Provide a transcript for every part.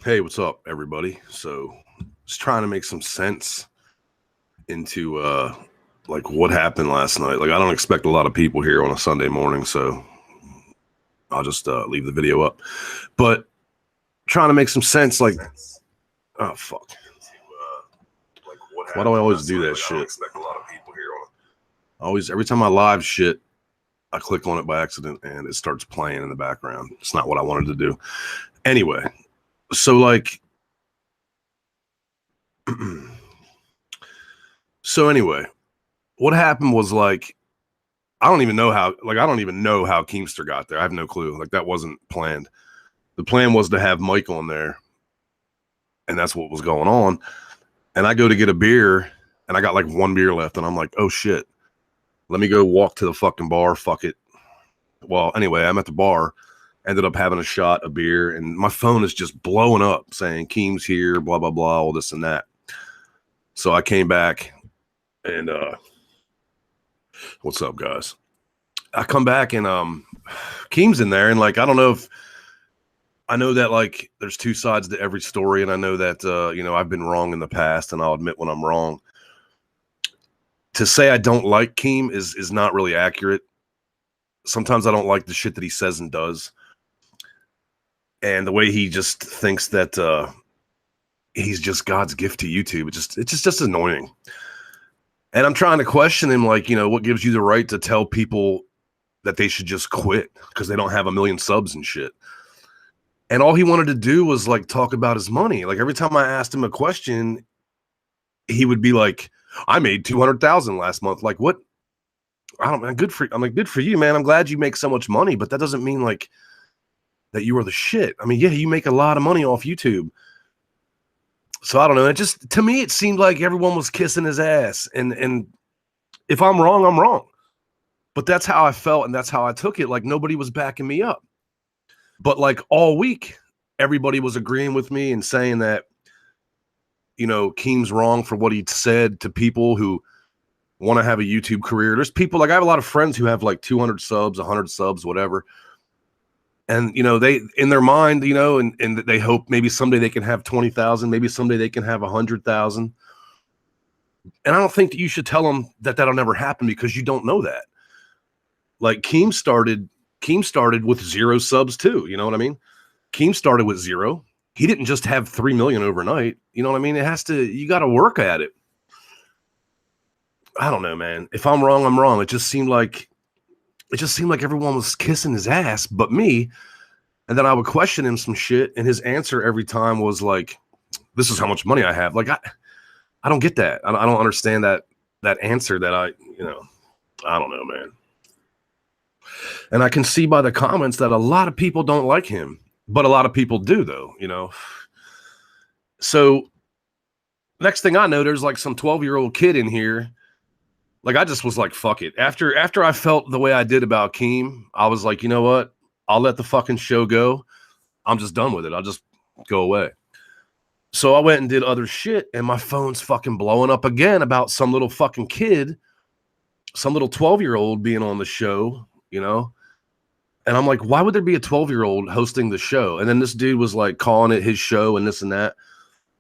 Hey, what's up, everybody? So, just trying to make some sense into like what happened last night. Like, I don't expect a lot of people here on a Sunday morning, so I'll just leave the video up. But trying to make some sense, like, oh fuck, why do I always do that shit? Always, every time I live shit, I click on it by accident and it starts playing in the background. It's not what I wanted to do. Anyway, so like. So anyway, what happened was like I don't even know how Keemstar got there. I have no clue. Like that wasn't planned. The plan was to have Mike on there, and that's what was going on. And I go to get a beer, and I got like one beer left, and I'm like, oh shit, let me go walk to the fucking bar. Fuck it. Well, anyway, I'm at the bar, ended up having a shot, a beer, and my phone is just blowing up saying Keem's here, blah blah blah, all this and that. So I came back. And what's up, guys? I come back and Keem's in there, and like I don't know if I know that like there's two sides to every story, and I know that I've been wrong in the past, and I'll admit when I'm wrong. To say I don't like Keem is not really accurate. Sometimes I don't like the shit that he says and does, and the way he just thinks that he's just God's gift to YouTube. It's just annoying. And I'm trying to question him, like, what gives you the right to tell people that they should just quit because they don't have 1 million subs and shit. And all he wanted to do was like talk about his money. Like every time I asked him a question, he would be like, I made 200,000 last month. Like what? I'm like, good for you, man. I'm glad you make so much money, but that doesn't mean like that you are the shit. I mean, yeah, you make a lot of money off YouTube. So I don't know. It just, to me, it seemed like everyone was kissing his ass. And if I'm wrong, I'm wrong. But that's how I felt, and that's how I took it. Like nobody was backing me up. But like all week, everybody was agreeing with me and saying that, Keem's wrong for what he said to people who want to have a YouTube career. There's people, like I have a lot of friends who have like 200 subs, 100 subs, whatever. And, they, in their mind, and they hope maybe someday they can have 20,000, maybe someday they can have 100,000. And I don't think that you should tell them that that'll never happen because you don't know that. Like Keem started with 0 subs too. You know what I mean? Keem started with 0. He didn't just have 3 million overnight. You know what I mean? You got to work at it. I don't know, man. If I'm wrong, I'm wrong. It just seemed like everyone was kissing his ass but me. And then I would question him some shit, and his answer every time was like, this is how much money I have. Like, I don't get that. I don't understand that answer that I don't know, man. And I can see by the comments that a lot of people don't like him, but a lot of people do though, So next thing I know, there's like some 12-year-old kid in here. Like, I just was like, fuck it. After I felt the way I did about Keem, I was like, you know what? I'll let the fucking show go. I'm just done with it. I'll just go away. So I went and did other shit, and my phone's fucking blowing up again about some little fucking kid, some little 12-year-old being on the show, And I'm like, why would there be a 12-year-old hosting the show? And then this dude was like calling it his show and this and that.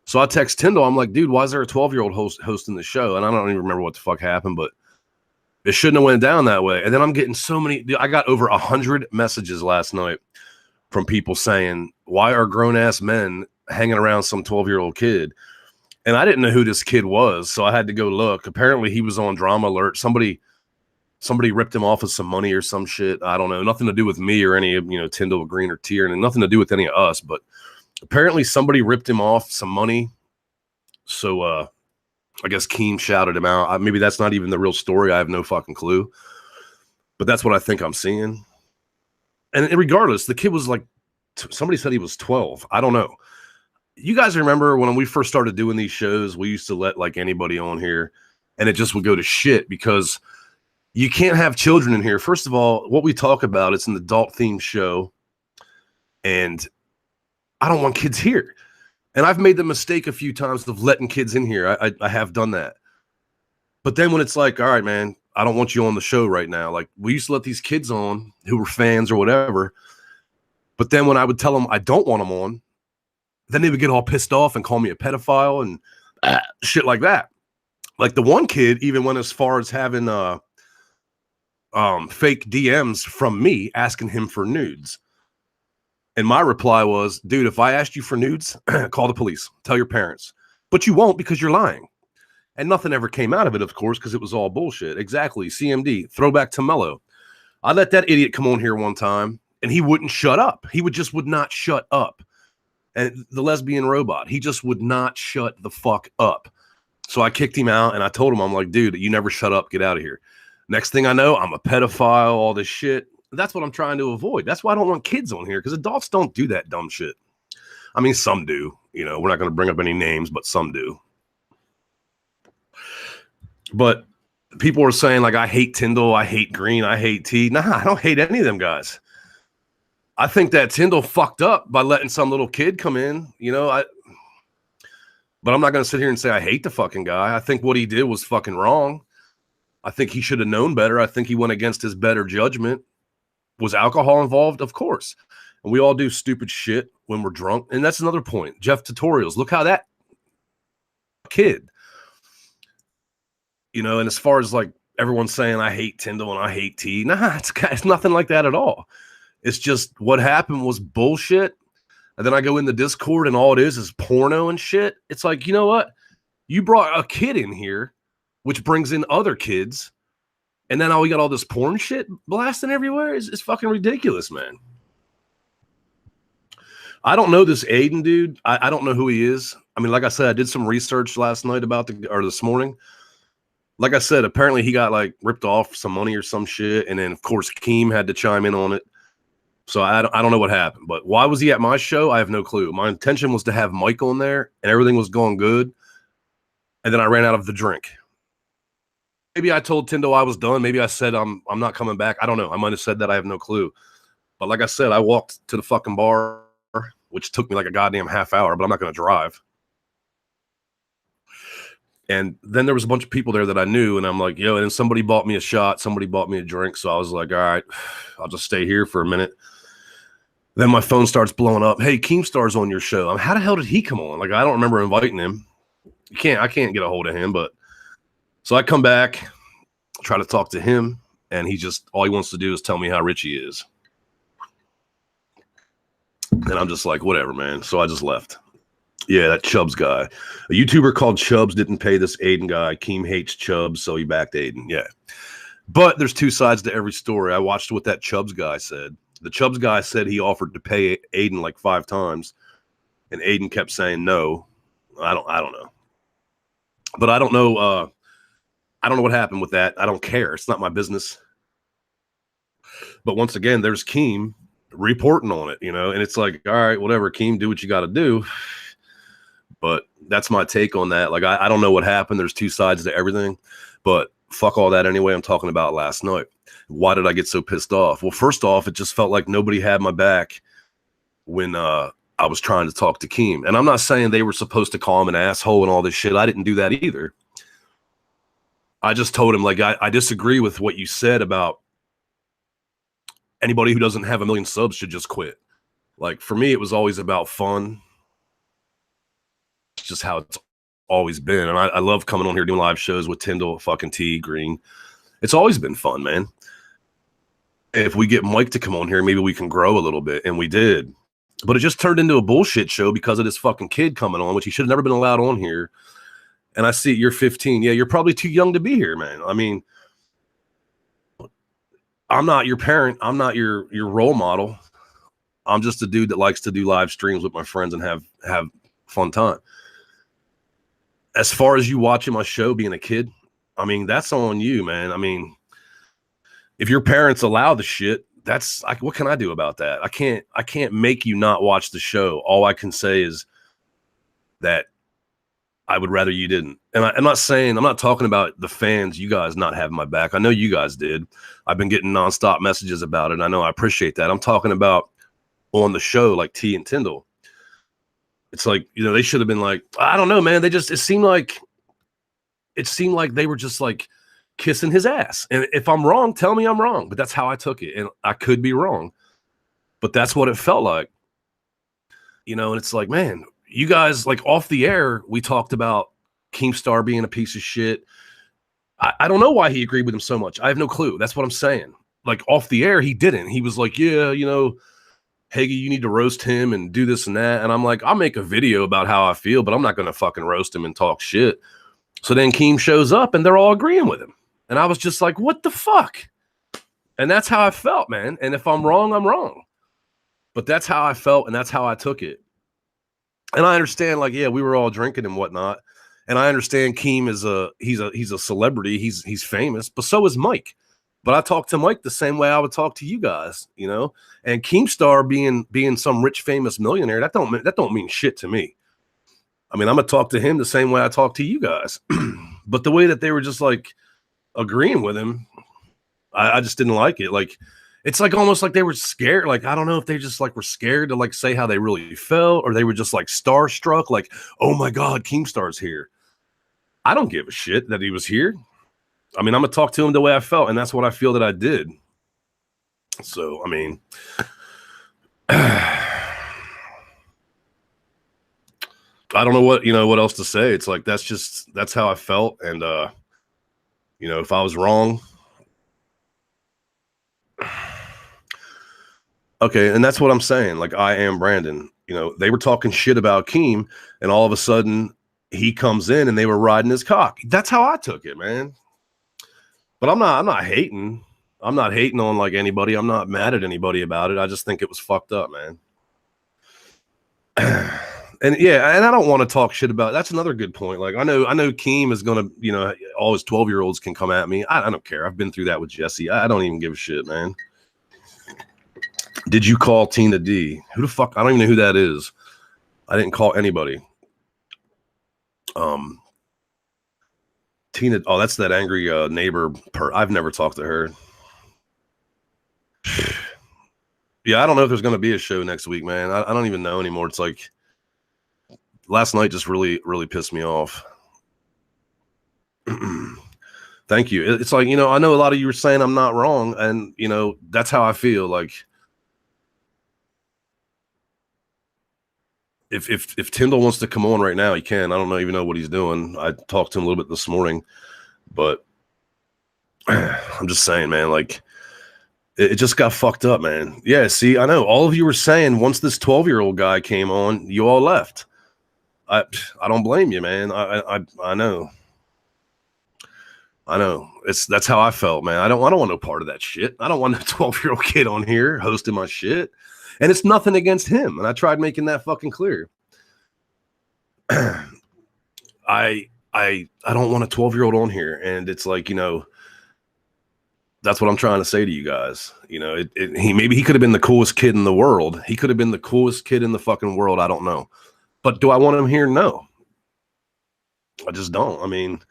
So I text Tindiils. I'm like, dude, why is there a 12-year-old hosting the show? And I don't even remember what the fuck happened, but it shouldn't have went down that way. And then I'm getting so many. I got over 100 messages last night from people saying, why are grown-ass men hanging around some 12-year-old kid? And I didn't know who this kid was, so I had to go look. Apparently, he was on Drama Alert. Somebody ripped him off of some money or some shit. I don't know. Nothing to do with me or any of, Tindill, Green, or Tier, and nothing to do with any of us. But apparently somebody ripped him off some money. So I guess Keem shouted him out. Maybe that's not even the real story. I have no fucking clue. But that's what I think I'm seeing. And regardless, the kid was like, somebody said he was 12. I don't know. You guys remember when we first started doing these shows, we used to let like anybody on here, and it just would go to shit because you can't have children in here. First of all, what we talk about, it's an adult-themed show, and I don't want kids here. And I've made the mistake a few times of letting kids in here. I have done that. But then when it's like, all right, man, I don't want you on the show right now. Like, we used to let these kids on who were fans or whatever. But then when I would tell them I don't want them on, then they would get all pissed off and call me a pedophile and shit like that. Like the one kid even went as far as having fake DMs from me asking him for nudes. And my reply was, dude, if I asked you for nudes, call the police, tell your parents. But you won't because you're lying. And nothing ever came out of it, of course, because it was all bullshit. Exactly. CMD, throwback to Mello. I let that idiot come on here one time, and he wouldn't shut up. He would not shut up. And the lesbian robot, he just would not shut the fuck up. So I kicked him out, and I told him, I'm like, dude, you never shut up. Get out of here. Next thing I know, I'm a pedophile, all this shit. That's what I'm trying to avoid. That's why I don't want kids on here, because adults don't do that dumb shit. I mean, some do. You know, we're not going to bring up any names, but some do. But people are saying, like, I hate Tindill, I hate Green, I hate T. Nah, I don't hate any of them guys. I think that Tindill fucked up by letting some little kid come in, you know. But I'm not going to sit here and say I hate the fucking guy. I think what he did was fucking wrong. I think he should have known better. I think he went against his better judgment. Was alcohol involved? Of course. And we all do stupid shit when we're drunk. And that's another point. Jeff Tutorials. Look how that kid, you know, and as far as like everyone's saying, I hate Tindill and I hate T. Nah, it's nothing like that at all. It's just what happened was bullshit. And then I go in the Discord and all it is porno and shit. It's like, you know what? You brought a kid in here, which brings in other kids. And then we got all this porn shit blasting everywhere. It's fucking ridiculous, man. I don't know this Aiden dude. I don't know who he is. I mean, like I said, I did some research last night or this morning. Like I said, apparently he got like ripped off some money or some shit. And then of course, Keem had to chime in on it. So I don't know what happened, but why was he at my show? I have no clue. My intention was to have Mike on there and everything was going good. And then I ran out of the drink. Maybe I told Tindill I was done. Maybe I said I'm not coming back. I don't know. I might have said that. I have no clue. But like I said, I walked to the fucking bar, which took me like a goddamn half hour, but I'm not going to drive. And then there was a bunch of people there that I knew, and I'm like, yo, and then somebody bought me a shot. Somebody bought me a drink. So I was like, all right, I'll just stay here for a minute. Then my phone starts blowing up. Hey, Keemstar's on your show. How the hell did he come on? Like, I don't remember inviting him. I can't get a hold of him, but so I come back, try to talk to him, and all he wants to do is tell me how rich he is. And I'm just like, whatever, man. So I just left. Yeah, that Chubbs guy. A YouTuber called Chubbs didn't pay this Aiden guy. Keem hates Chubbs, so he backed Aiden. Yeah. But there's two sides to every story. I watched what that Chubbs guy said. The Chubbs guy said he offered to pay Aiden like 5 times, and Aiden kept saying no. I don't know. But I don't know. I don't know what happened with that. I don't care. It's not my business. But once again, there's Keem reporting on it, you know, and it's like, all right, whatever, Keem, do what you got to do. But that's my take on that. Like, I don't know what happened. There's two sides to everything, but fuck all that anyway. I'm talking about last night. Why did I get so pissed off? Well, first off, it just felt like nobody had my back when I was trying to talk to Keem. And I'm not saying they were supposed to call him an asshole and all this shit. I didn't do that either. I just told him, like, I disagree with what you said about anybody who doesn't have 1 million subs should just quit. Like, for me, it was always about fun. It's just how it's always been. And I love coming on here doing live shows with Tindill, fucking T, Green. It's always been fun, man. If we get Mike to come on here, maybe we can grow a little bit. And we did. But it just turned into a bullshit show because of this fucking kid coming on, which he should have never been allowed on here. And I see you're 15. Yeah, you're probably too young to be here, man. I mean, I'm not your parent. I'm not your role model. I'm just a dude that likes to do live streams with my friends and have fun time. As far as you watching my show being a kid, I mean, that's on you, man. I mean, if your parents allow the shit, that's like, what can I do about that? I can't make you not watch the show. All I can say is that I would rather you didn't. And I'm not talking about the fans, you guys not having my back. I know you guys did. I've been getting nonstop messages about it. And I know I appreciate that. I'm talking about on the show, like T and Tindill. It's like, you know, they should have been like, I don't know, man. It seemed like they were just like kissing his ass. And if I'm wrong, tell me I'm wrong. But that's how I took it. And I could be wrong. But that's what it felt like. You know, and it's like, man, you guys, like, off the air, we talked about Keemstar being a piece of shit. I don't know why he agreed with him so much. I have no clue. That's what I'm saying. Like, off the air, he didn't. He was like, yeah, you know, Hagy, you need to roast him and do this and that. And I'm like, I'll make a video about how I feel, but I'm not going to fucking roast him and talk shit. So then Keem shows up and they're all agreeing with him. And I was just like, what the fuck? And that's how I felt, man. And if I'm wrong, I'm wrong. But that's how I felt and that's how I took it. And I understand, like, yeah, we were all drinking and whatnot. And I understand Keem is he's a celebrity. He's famous, but so is Mike. But I talk to Mike the same way I would talk to you guys, you know. And Keemstar being some rich famous millionaire, that don't mean shit to me. I mean, I'm gonna talk to him the same way I talk to you guys. But the way that they were just like agreeing with him, I just didn't like it. Like, it's like almost like they were scared. Like, I don't know if they just like were scared to like say how they really felt, or they were just like starstruck, like, oh my God, Keemstar's here. I don't give a shit that he was here. I mean, I'm gonna talk to him the way I felt, and that's what I feel that I did. So, I mean, I don't know what else to say. It's like that's how I felt, and if I was wrong, okay, and that's what I'm saying. Like, I am Brandon. You know, they were talking shit about Keem, and all of a sudden he comes in and they were riding his cock. That's how I took it, man. But I'm not hating. I'm not hating on like anybody. I'm not mad at anybody about it. I just think it was fucked up, man. And yeah, and I don't want to talk shit about it. That's another good point. Like, I know Keem is gonna, all his 12-year-olds can come at me. I don't care. I've been through that with Jesse. I don't even give a shit, man. Did you call Tina D? Who the fuck? I don't even know who that is. I didn't call anybody. Tina, oh, that's that angry neighbor. I've never talked to her. Yeah, I don't know if there's going to be a show next week, man. I don't even know anymore. It's like last night just really, really pissed me off. Thank you. It's like, I know a lot of you were saying I'm not wrong, and that's how I feel. Like, if Tyndall wants to come on right now, he can. I don't even know what he's doing. I talked to him a little bit this morning, but I'm just saying, man, like, it just got fucked up, man. Yeah, see, I know all of you were saying once this 12-year-old guy came on, you all left. I don't blame you, man. I know. That's how I felt, man. I don't want no part of that shit. I don't want a 12-year-old kid on here hosting my shit. And it's nothing against him. And I tried making that fucking clear. I don't want a 12-year-old on here. And it's like, that's what I'm trying to say to you guys. Maybe he could have been the coolest kid in the world. He could have been the coolest kid in the fucking world. I don't know. But do I want him here? No. I just don't. I mean,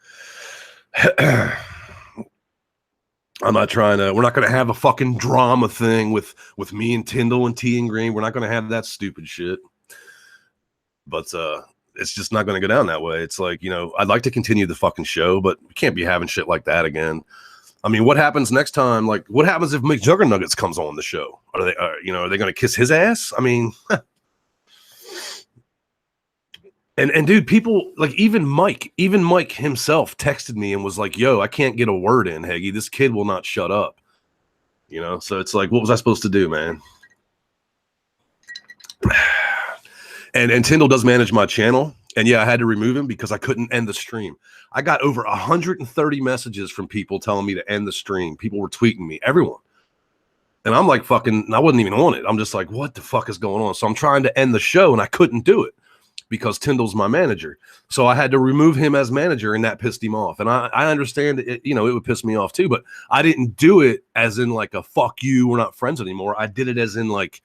I'm not trying to, we're not going to have a fucking drama thing with me and Tyndall and T and Green. We're not going to have that stupid shit. But it's just not going to go down that way. It's like, I'd like to continue the fucking show, but we can't be having shit like that again. I mean, what happens next time? Like, what happens if McJuggernuggets comes on the show? Are they going to kiss his ass? I mean, And dude, people like even Mike himself texted me and was like, yo, I can't get a word in, Hagy. This kid will not shut up. So it's like, what was I supposed to do, man? And Tyndall does manage my channel. And yeah, I had to remove him because I couldn't end the stream. I got over 130 messages from people telling me to end the stream. People were tweeting me, everyone. And I'm like, I wasn't even on it. I'm just like, what the fuck is going on? So I'm trying to end the show and I couldn't do it, because Tyndall's my manager. So I had to remove him as manager, and that pissed him off. And I understand it, it would piss me off too, but I didn't do it as in like a fuck you, we're not friends anymore. I did it as in like,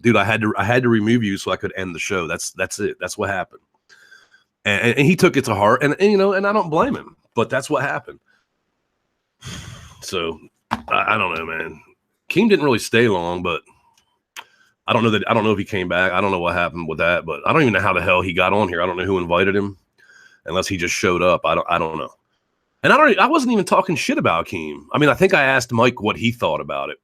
dude, I had to remove you so I could end the show. That's it. That's what happened. And he took it to heart, and and I don't blame him, but that's what happened. So I don't know, man. Keem didn't really stay long, but I don't know if he came back. I don't know what happened with that, but I don't even know how the hell he got on here. I don't know who invited him, unless he just showed up. I don't know. And I wasn't even talking shit about Keem. I mean, I think I asked Mike what he thought about it.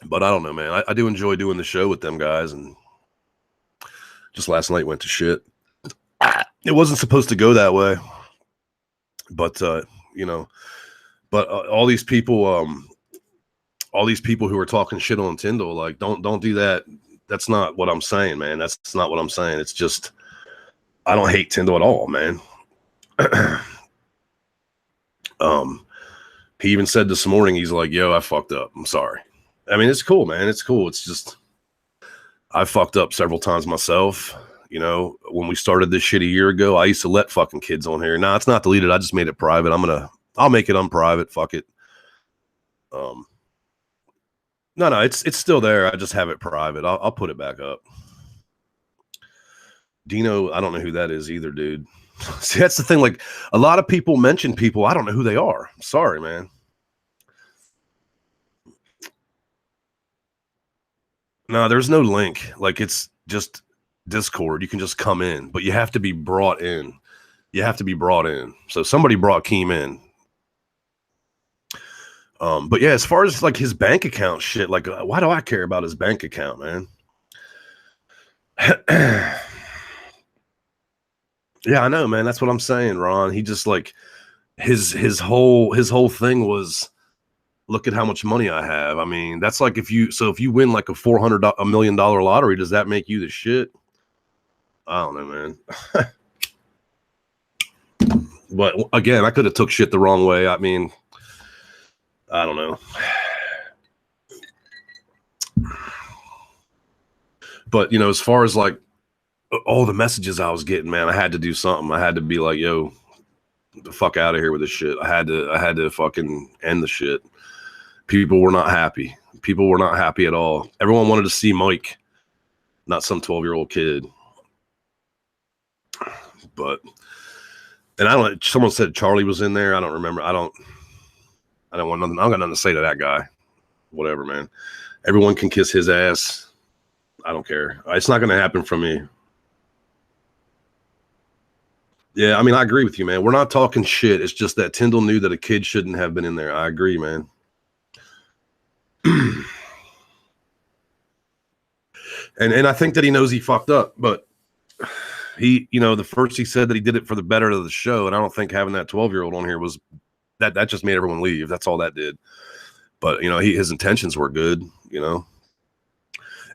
But I don't know, man. I do enjoy doing the show with them guys, and Just last night went to shit. It wasn't supposed to go that way, but you know, but all these people who are talking shit on Tindill, like, don't do that. That's not what I'm saying, man. That's not what I'm saying. It's just, I don't hate Tindill at all, man. He even said this morning, he's like, yo, I fucked up. I'm sorry. I mean, it's cool, man. It's cool. It's just, I fucked up several times myself. You know, when we started this shit a year ago, I used to let fucking kids on here. Nah, it's not deleted. I just made it private. I'll make it unprivate. Fuck it. No, it's still there. I just have it private. I'll put it back up. Dino, I don't know who that is either, dude. See, that's the thing. Like, a lot of people mention people. I don't know who they are. Sorry, man. No, there's no link. Like, it's just Discord. You can just come in, but you have to be brought in. So somebody brought Keem in. But yeah, as far as like his bank account shit, like, why do I care about his bank account, man? Yeah, I know, man. That's what I'm saying, Ron. He just, like, his whole thing was, look at how much money I have. I mean, that's like, if you win like $1 million lottery, does that make you the shit? I don't know, man. But again, I could have took shit the wrong way. I mean, I don't know. But, you know, as far as like all the messages I was getting, man, I had to do something. I had to be like, yo, the fuck out of here with this shit. I had to fucking end the shit. People were not happy. People were not happy at all. Everyone wanted to see Mike, not some 12-year-old kid. But, and I don't, someone said Charlie was in there. I don't remember. I don't want nothing. I don't got nothing to say to that guy. Whatever, man. Everyone can kiss his ass. I don't care. It's not going to happen from me. Yeah, I mean, I agree with you, man. We're not talking shit. It's just that Tindill knew that a kid shouldn't have been in there. I agree, man. And I think that he knows he fucked up, but he, you know, the first he said that he did it for the better of the show, and I don't think having that 12-year-old on here was that just made everyone leave. That's all that did. But, you know, his intentions were good, you know.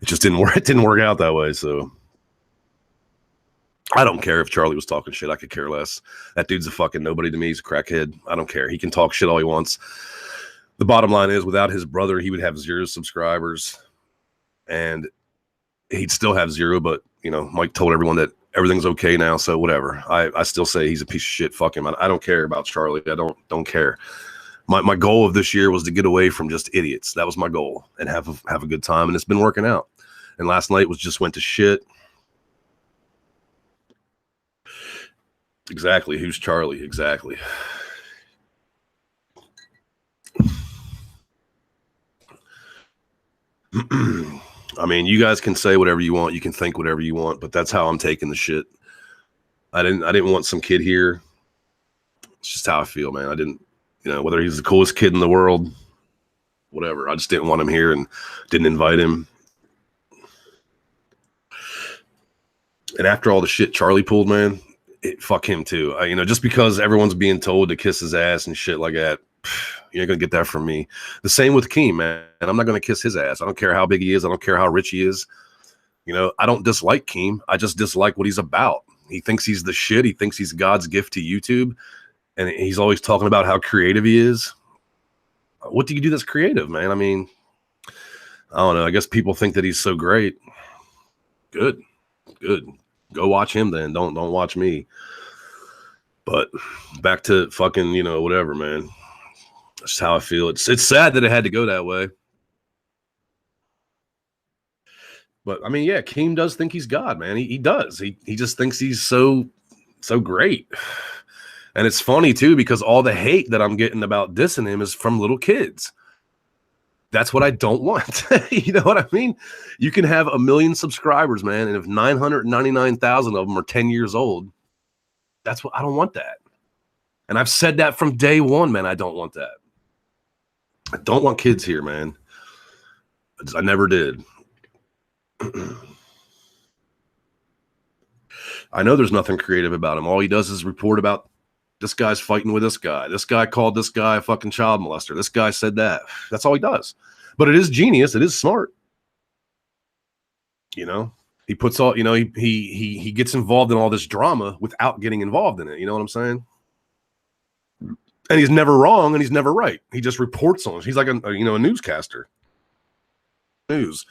It just didn't work. It didn't work out that way. So I don't care if Charlie was talking shit. I could care less. That dude's a fucking nobody to me. He's a crackhead. I don't care. He can talk shit all he wants. The bottom line is, without his brother, he would have 0 subscribers, and he'd still have 0. But, you know, Mike told everyone that everything's okay now. So whatever. I still say he's a piece of shit. Fuck him. I don't care about Charlie. I don't care. My goal of this year was to get away from just idiots. That was my goal, and have a good time. And it's been working out. And last night went to shit. Exactly. Who's Charlie? Exactly. I mean, you guys can say whatever you want. You can think whatever you want, but that's how I'm taking the shit. I didn't want some kid here. It's just how I feel, man. I didn't, you know, whether he's the coolest kid in the world, whatever. I just didn't want him here and didn't invite him. And after all the shit Charlie pulled, man, fuck him too. You know, just because everyone's being told to kiss his ass and shit like that, you ain't gonna get that from me. The same with Keem, man. And I'm not gonna kiss his ass. I don't care how big he is. I don't care how rich he is. You know, I don't dislike Keem. I just dislike what he's about. He thinks he's the shit. He thinks he's God's gift to YouTube. And he's always talking about how creative he is. What do you do that's creative, man? I mean, I don't know. I guess people think that he's so great. Good. Go watch him then. Don't watch me. But back to fucking, you know, whatever, man. That's how I feel. It's sad that it had to go that way. But I mean, yeah, Keem does think he's God, man. He does. He just thinks he's so great. And it's funny too, because all the hate that I'm getting about dissing him is from little kids. That's what I don't want. You know what I mean? You can have 1 million subscribers, man, and if 999,000 of them are 10 years old, that's what I don't want that. And I've said that from day one, man. I don't want that. I don't want kids here, man. I never did. I know there's nothing creative about him. All he does is report about this guy's fighting with this guy. This guy called this guy a fucking child molester. This guy said that. That's all he does. But it is genius. It is smart. You know, he puts all, you know, he gets involved in all this drama without getting involved in it. You know what I'm saying? And he's never wrong and he's never right. He just reports on it. He's like a newscaster. News.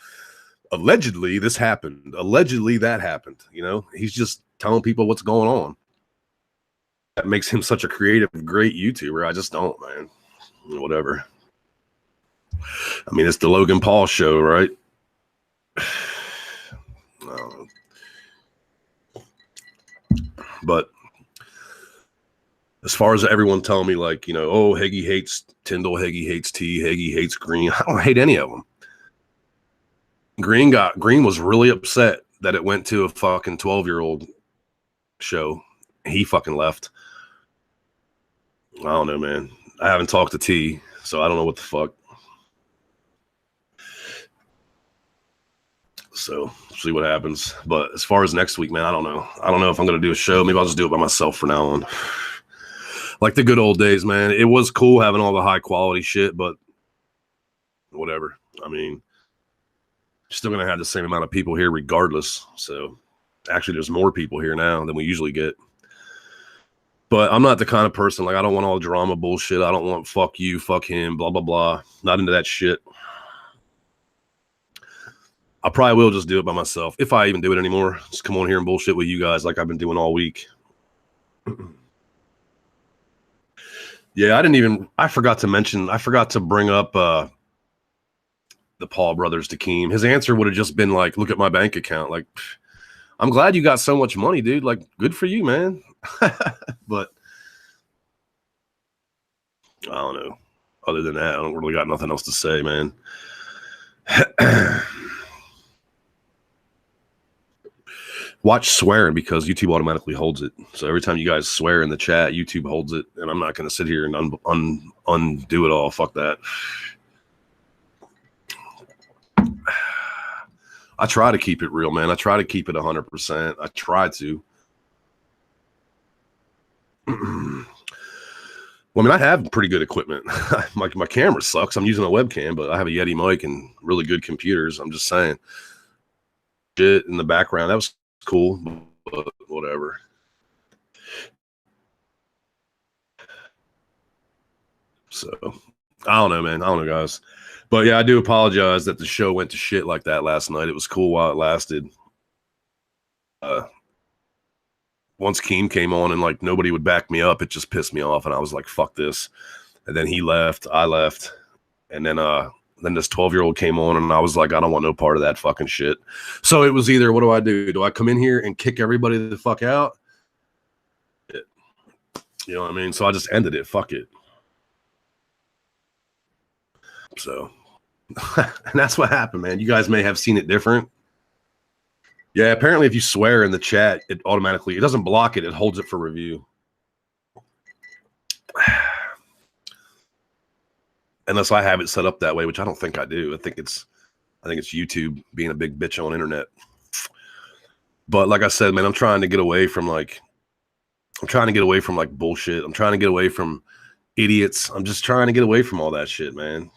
Allegedly, this happened. Allegedly, that happened. You know, he's just telling people what's going on. That makes him such a creative, great YouTuber. I just don't, man. Whatever. I mean, it's the Logan Paul show, right? But as far as everyone telling me, like, you know, oh, Hagy hates Tindill, Hagy hates T, Hagy hates Green. I don't hate any of them. Green was really upset that it went to a fucking 12-year-old show. He fucking left. I don't know, man. I haven't talked to T, so I don't know what the fuck. So see what happens. But as far as next week, man, I don't know. I don't know if I'm going to do a show. Maybe I'll just do it by myself from now on. Like the good old days, man. It was cool having all the high quality shit, but whatever. I mean, still going to have the same amount of people here regardless. So actually there's more people here now than we usually get. But I'm not the kind of person, like, I don't want all drama bullshit. I don't want fuck you, fuck him, blah, blah, blah. Not into that shit. I probably will just do it by myself. If I even do it anymore, just come on here and bullshit with you guys like I've been doing all week. Yeah, I forgot to bring up the Paul brothers to Keem. His answer would have just been like, look at my bank account. Like, I'm glad you got so much money, dude. Like, good for you, man. But I don't know. Other than that, I don't really got nothing else to say, man. Watch swearing because YouTube automatically holds it. So every time you guys swear in the chat, YouTube holds it, and I'm not going to sit here and undo it all. Fuck that. I try to keep it real, man. I try to keep it 100%. I try to. Well, I mean, I have pretty good equipment. my camera sucks. I'm using a webcam, but I have a Yeti mic and really good computers. I'm just saying. Shit in the background. That was cool, but whatever. So I don't know, man. I don't know, guys. But yeah, I do apologize that the show went to shit like that last night. It was cool while it lasted. Once Keem came on and like nobody would back me up, it just pissed me off, and I was like, fuck this. And then he left, I left, and then this 12-year-old came on, and I was like, I don't want no part of that fucking shit. So it was either, what do I do? Do I come in here and kick everybody the fuck out? You know what I mean? So I just ended it. Fuck it. So, and that's what happened, man. You guys may have seen it different. Yeah, apparently if you swear in the chat, it doesn't block it. It holds it for review. Unless I have it set up that way, which I don't think I do. I think it's YouTube being a big bitch on internet. But like I said, man, I'm trying to get away from like bullshit. I'm trying to get away from idiots. I'm just trying to get away from all that shit, man.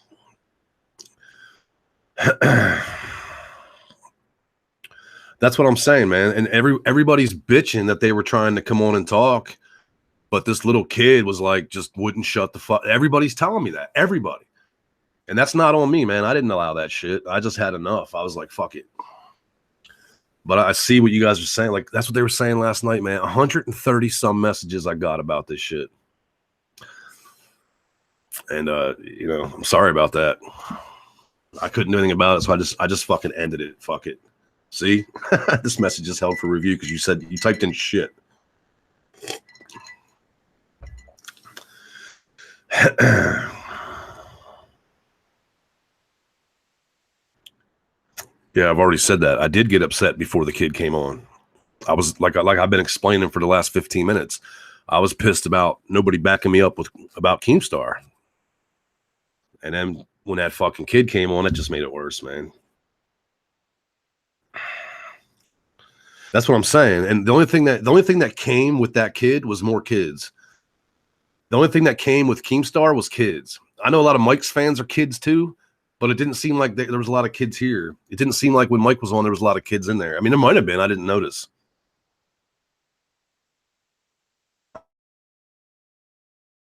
That's what I'm saying, man. And everybody's bitching that they were trying to come on and talk, but this little kid was like, just wouldn't shut the fuck. Everybody's telling me that. Everybody. And that's not on me, man. I didn't allow that shit. I just had enough. I was like, fuck it. But I see what you guys are saying. Like, that's what they were saying last night, man. 130 some messages I got about this shit. And I'm sorry about that. I couldn't do anything about it, so I just fucking ended it. Fuck it. See? This message is held for review because you said you typed in shit. Yeah, I've already said that. I did get upset before the kid came on. I was like I've been explaining for the last 15 minutes. I was pissed about nobody backing me up about Keemstar. And then when that fucking kid came on, it just made it worse, man. That's what I'm saying. And the only thing that came with that kid was more kids. The only thing that came with Keemstar was kids. I know a lot of Mike's fans are kids too, but it didn't seem like there was a lot of kids here. It didn't seem like when Mike was on, there was a lot of kids in there. I mean, there might have been. I didn't notice.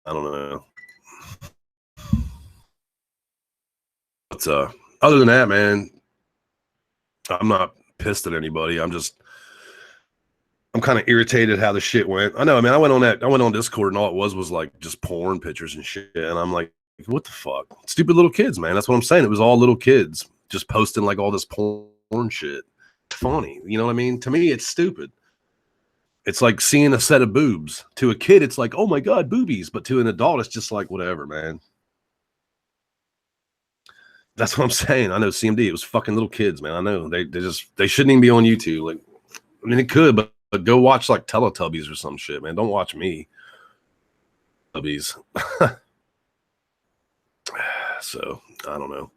I don't know. But other than that, man, I'm not pissed at anybody. I'm kind of irritated how the shit went. I know. I mean, I went on Discord, and all it was like just porn pictures and shit. And I'm like, what the fuck? Stupid little kids, man. That's what I'm saying. It was all little kids just posting like all this porn shit. Funny, you know what I mean? To me, it's stupid. It's like seeing a set of boobs. To a kid, it's like, oh my god, boobies. But to an adult, it's just like whatever, man. That's what I'm saying. I know CMD. It was fucking little kids, man. I know they shouldn't even be on YouTube. Like, I mean, it could, but go watch like Teletubbies or some shit, man. Don't watch me. Tubbies. So I don't know.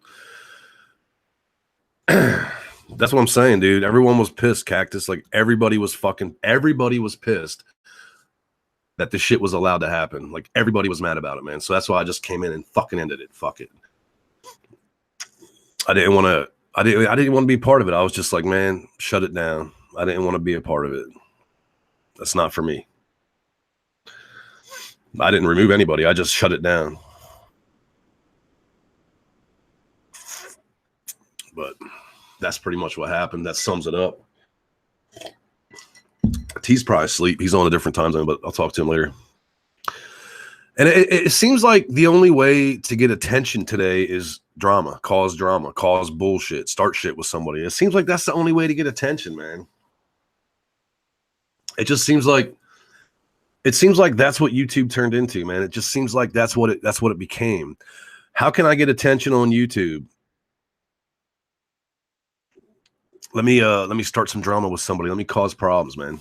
That's what I'm saying, dude. Everyone was pissed, Cactus. Like everybody was pissed that this shit was allowed to happen. Like everybody was mad about it, man. So that's why I just came in and fucking ended it. Fuck it. I didn't want to be part of it. I was just like, man, shut it down. I didn't want to be a part of it. That's not for me. I didn't remove anybody. I just shut it down. But that's pretty much what happened. That sums it up. T's probably asleep. He's on a different time zone, but I'll talk to him later. And it seems like the only way to get attention today is drama, cause bullshit, start shit with somebody. It seems like that's the only way to get attention, man. It just seems like that's what YouTube turned into, man. It just seems like that's what it became. How can I get attention on YouTube? Let me start some drama with somebody. Let me cause problems, man.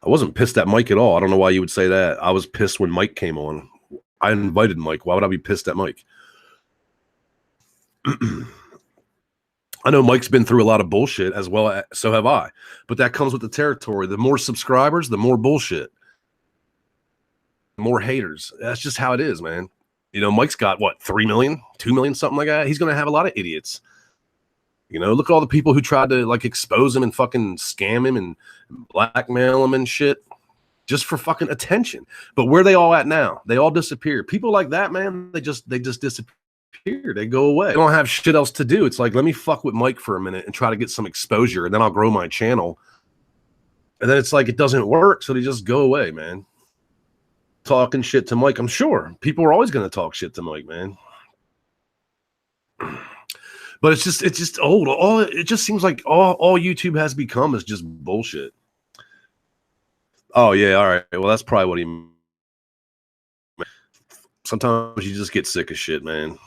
I wasn't pissed at Mike at all. I don't know why you would say that. I was pissed when Mike came on. I invited Mike. Why would I be pissed at Mike? I know Mike's been through a lot of bullshit as well. So have I. But that comes with the territory. The more subscribers, the more bullshit. The more haters. That's just how it is, man. You know, Mike's got, what, 3 million, 2 million, something like that? He's going to have a lot of idiots. You know, look at all the people who tried to, like, expose him and fucking scam him and blackmail him and shit just for fucking attention. But where are they all at now? They all disappear. People like that, man, they just disappear. They go away. They don't have shit else to do. It's like, let me fuck with Mike for a minute and try to get some exposure, and then I'll grow my channel. And then it's like it doesn't work, so they just go away, man. Talking shit to Mike, I'm sure. People are always going to talk shit to Mike, man. But it's just old. It just seems like all YouTube has become is just bullshit. Oh yeah, all right. Well, that's probably what he meant. Sometimes you just get sick of shit, man.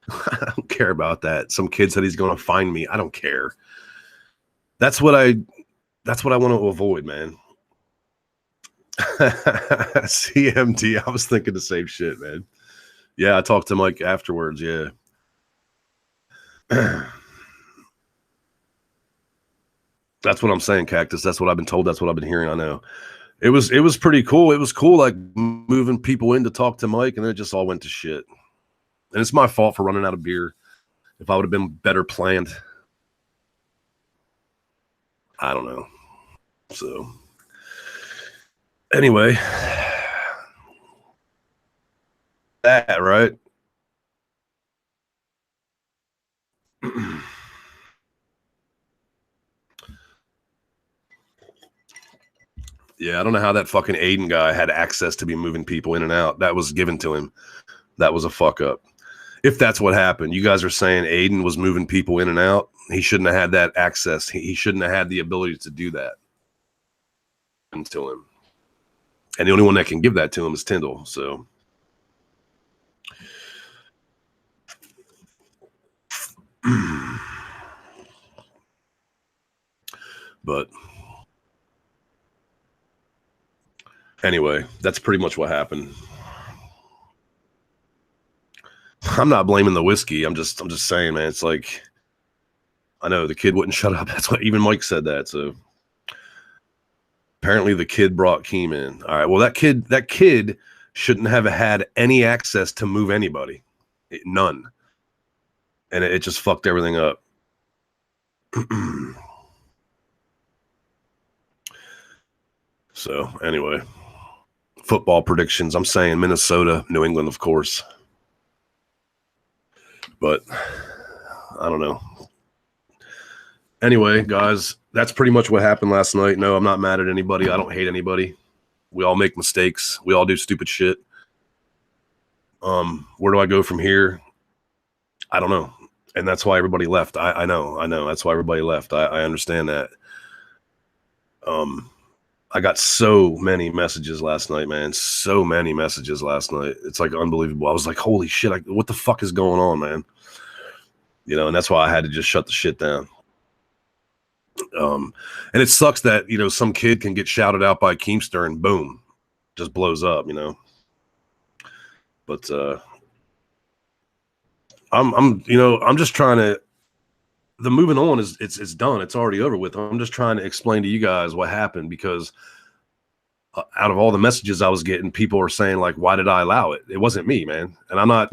I don't care about that. Some kid said he's going to find me. I don't care. That's what I want to avoid, man. CMT. I was thinking the same shit, man. Yeah, I talked to Mike afterwards. Yeah. That's what I'm saying, Cactus. That's what I've been told. That's what I've been hearing. I know. It was pretty cool. It was cool, like moving people in to talk to Mike, and then it just all went to shit. And it's my fault for running out of beer. If I would have been better planned, I don't know. So anyway, that right. Yeah, I don't know how that fucking Aiden guy had access to be moving people in and out. That was given to him. That was a fuck up. If that's what happened, you guys are saying Aiden was moving people in and out. He shouldn't have had that access. He shouldn't have had the ability to do that until him. And the only one that can give that to him is Tindill. So, but anyway, that's pretty much what happened. I'm not blaming the whiskey. I'm just saying, man, it's like I know the kid wouldn't shut up. That's what even Mike said that. So apparently the kid brought Keem in. All right. Well, that kid shouldn't have had any access to move anybody. None. And it just fucked everything up. So anyway, football predictions. I'm saying Minnesota, New England, of course. But I don't know. Anyway, guys, that's pretty much what happened last night. No, I'm not mad at anybody. I don't hate anybody. We all make mistakes. We all do stupid shit. Where do I go from here? I don't know. And that's why everybody left. I know. That's why everybody left. I understand that. I got so many messages last night, man. So many messages last night. It's like unbelievable. I was like, holy shit, what the fuck is going on, man? You know, and that's why I had to just shut the shit down. And it sucks that, you know, some kid can get shouted out by Keemstar and boom, just blows up, you know. But I'm just trying to, the moving on is it's done. It's already over with. I'm just trying to explain to you guys what happened, because out of all the messages I was getting, people were saying like, why did I allow it? It wasn't me, man. And I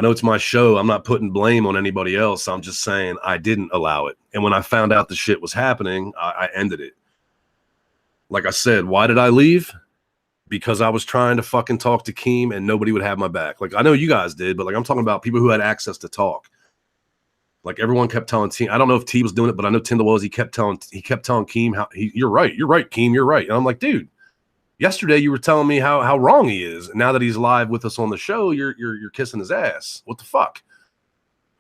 know it's my show. I'm not putting blame on anybody else. I'm just saying I didn't allow it. And when I found out the shit was happening, I ended it. Like I said, why did I leave? Because I was trying to fucking talk to Keem and nobody would have my back. Like, I know you guys did, but like, I'm talking about people who had access to talk. Like, everyone kept telling T. I don't know if T was doing it, but I know Tindiils was. He kept telling Keem how you're right, Keem, you're right. And I'm like, dude, yesterday you were telling me how wrong he is, and now that he's live with us on the show, you're kissing his ass. What the fuck?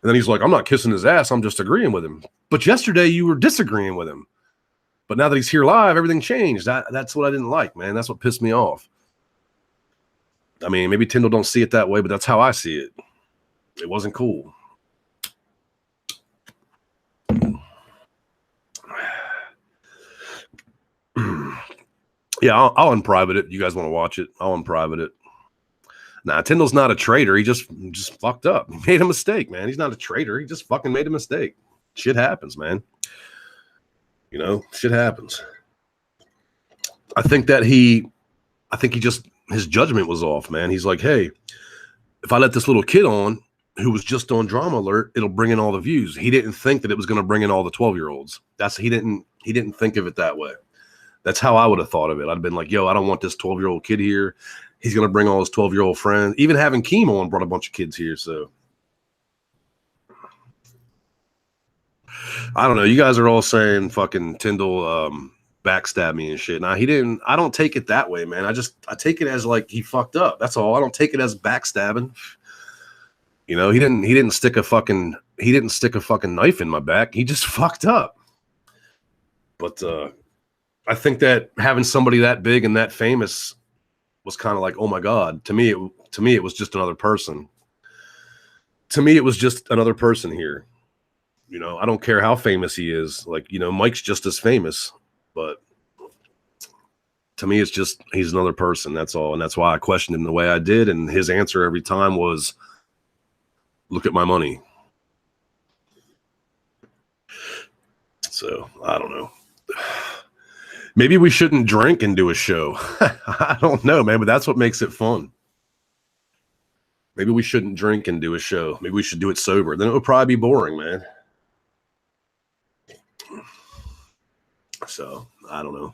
And then he's like, I'm not kissing his ass. I'm just agreeing with him. But yesterday you were disagreeing with him. But now that he's here live, everything changed. That's what I didn't like, man. That's what pissed me off. I mean, maybe Tindiils don't see it that way, but that's how I see it. It wasn't cool. Yeah, I'll unprivate it. You guys want to watch it? I'll unprivate it. Nah, Tindiils not a traitor. He just fucked up. He made a mistake, man. He's not a traitor. He just fucking made a mistake. Shit happens, man. You know, shit happens. I think his judgment was off, man. He's like, hey, if I let this little kid on who was just on Drama Alert, it'll bring in all the views. He didn't think that it was going to bring in all the 12-year-olds. He didn't think of it that way. That's how I would have thought of it. I'd been like, yo, I don't want this 12-year-old kid here. He's going to bring all his 12-year-old friends. Even having Keem on brought a bunch of kids here. So I don't know. You guys are all saying fucking Tindiils backstab me and shit. Now he didn't. I don't take it that way, man. I take it as like he fucked up. That's all. I don't take it as backstabbing. You know, he didn't stick a fucking knife in my back. He just fucked up. But I think that having somebody that big and that famous was kind of like, oh my God. To me, it was just another person. To me, it was just another person here. You know, I don't care how famous he is. Like, you know, Mike's just as famous, but to me, it's just, he's another person. That's all. And that's why I questioned him the way I did. And his answer every time was, look at my money. So I don't know. Maybe we shouldn't drink and do a show. I don't know, man, but that's what makes it fun. Maybe we shouldn't drink and do a show. Maybe we should do it sober. Then it would probably be boring, man. So I don't know.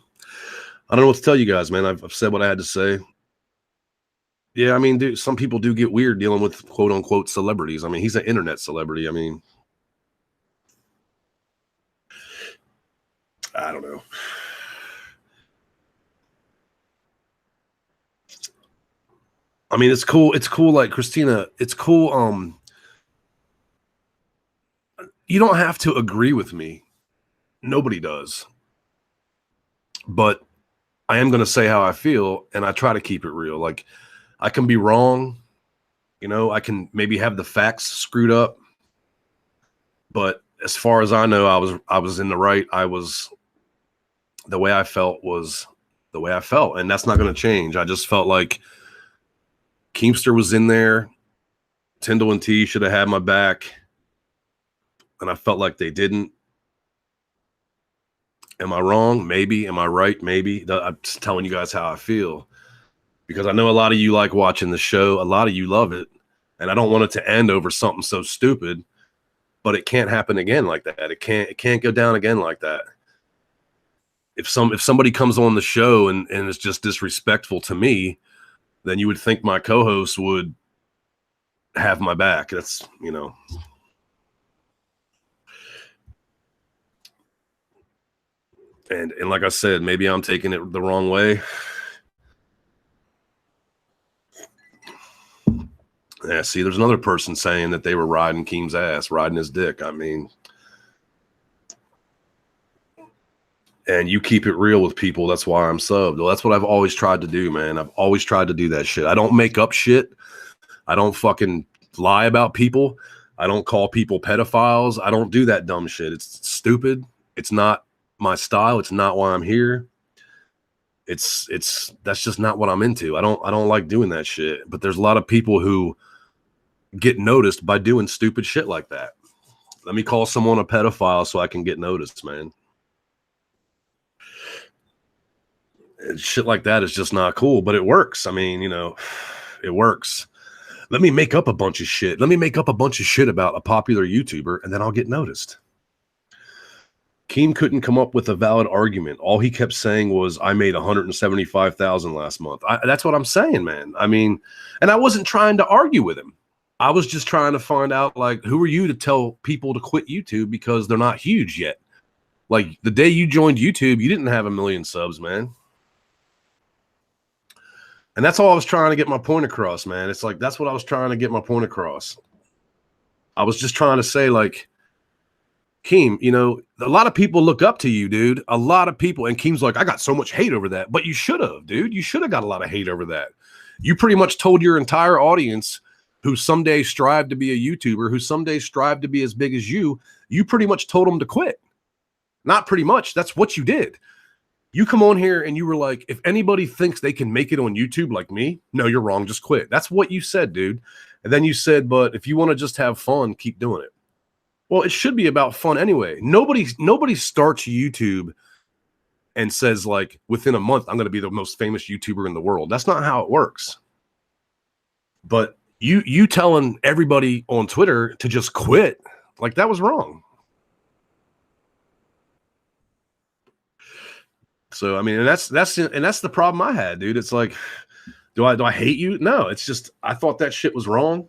I don't know what to tell you guys, man. I've said what I had to say. Yeah, I mean, dude, some people do get weird dealing with quote unquote celebrities. I mean, he's an internet celebrity. I mean, I don't know. I mean, it's cool. It's cool. Like Christina, it's cool. You don't have to agree with me. Nobody does. But I am going to say how I feel, and I try to keep it real. Like, I can be wrong. You know, I can maybe have the facts screwed up. But as far as I know, I was in the right. The way I felt was the way I felt, and that's not going to change. I just felt like Keemstar was in there. Tindiils and T should have had my back. and I felt like they didn't. Am I wrong? Maybe. Am I right? Maybe. I'm just telling you guys how I feel, because I know a lot of you like watching the show. A lot of you love it, and I don't want it to end over something so stupid. But it can't happen again like that. It can't go down again like that. If somebody comes on the show and is just disrespectful to me, then you would think my co-host would have my back. That's, and like I said, maybe I'm taking it the wrong way. Yeah, see, there's another person saying that they were riding Keem's ass, riding his dick. I mean, and you keep it real with people. That's why I'm subbed. Well, that's what I've always tried to do, man. I've always tried to do that shit. I don't make up shit. I don't fucking lie about people. I don't call people pedophiles. I don't do that dumb shit. It's stupid. It's not my style. It's not why I'm here. It's that's just not what I'm into. I don't like doing that shit. But there's a lot of people who get noticed by doing stupid shit like that. Let me call someone a pedophile so I can get noticed, man. And shit like that is just not cool, but it works. I mean, it works. Let me make up a bunch of shit. Let me make up a bunch of shit about a popular YouTuber, and then I'll get noticed. Keem couldn't come up with a valid argument. All he kept saying was, I made $175,000 last month. That's what I'm saying, man. I mean, and I wasn't trying to argue with him. I was just trying to find out, like, who are you to tell people to quit YouTube because they're not huge yet? Like, the day you joined YouTube, you didn't have 1 million subs, man. And that's all I was trying to get my point across, man. It's like, that's what I was trying to get my point across. I was just trying to say, like, Keem, a lot of people look up to you, dude. A lot of people. And Keem's like, I got so much hate over that. But you should have, dude. You should have got a lot of hate over that. You pretty much told your entire audience who someday strive to be a YouTuber, who someday strive to be as big as you pretty much told them to quit. Not pretty much. That's what you did. You come on here and you were like, if anybody thinks they can make it on YouTube like me, no, you're wrong. Just quit. That's what you said, dude. And then you said, but if you want to just have fun, keep doing it. Well, it should be about fun anyway. Nobody starts YouTube and says, like, within a month, I'm going to be the most famous YouTuber in the world. That's not how it works. But you telling everybody on Twitter to just quit, like, that was wrong. So, I mean, and that's the problem I had, dude. It's like, do I hate you? No, it's just, I thought that shit was wrong.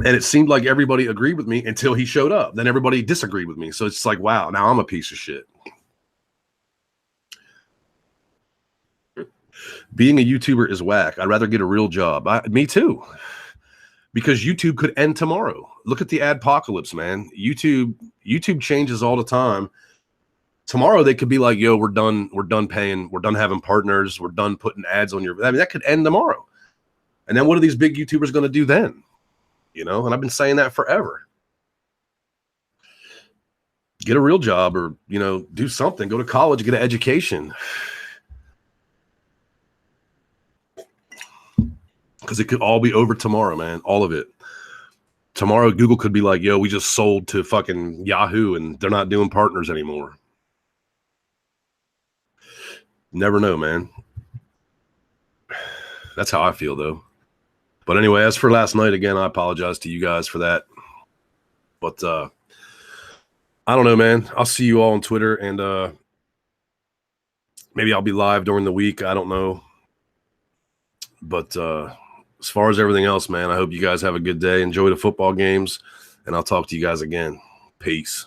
And it seemed like everybody agreed with me until he showed up. Then everybody disagreed with me. So it's like, wow, now I'm a piece of shit. Being a YouTuber is whack. I'd rather get a real job. Me too. Because YouTube could end tomorrow. Look at the adpocalypse, man. YouTube changes all the time. Tomorrow they could be like, yo, we're done paying, we're done having partners, we're done putting ads on your, I mean, that could end tomorrow. And then what are these big YouTubers going to do then? And I've been saying that forever. Get a real job, or, do something, go to college, get an education. Because it could all be over tomorrow, man. All of it. Tomorrow, Google could be like, yo, we just sold to fucking Yahoo and they're not doing partners anymore. Never know, man. That's how I feel, though. But anyway, as for last night, again, I apologize to you guys for that. But I don't know, man. I'll see you all on Twitter, and maybe I'll be live during the week. I don't know. But as far as everything else, man, I hope you guys have a good day. Enjoy the football games, and I'll talk to you guys again. Peace.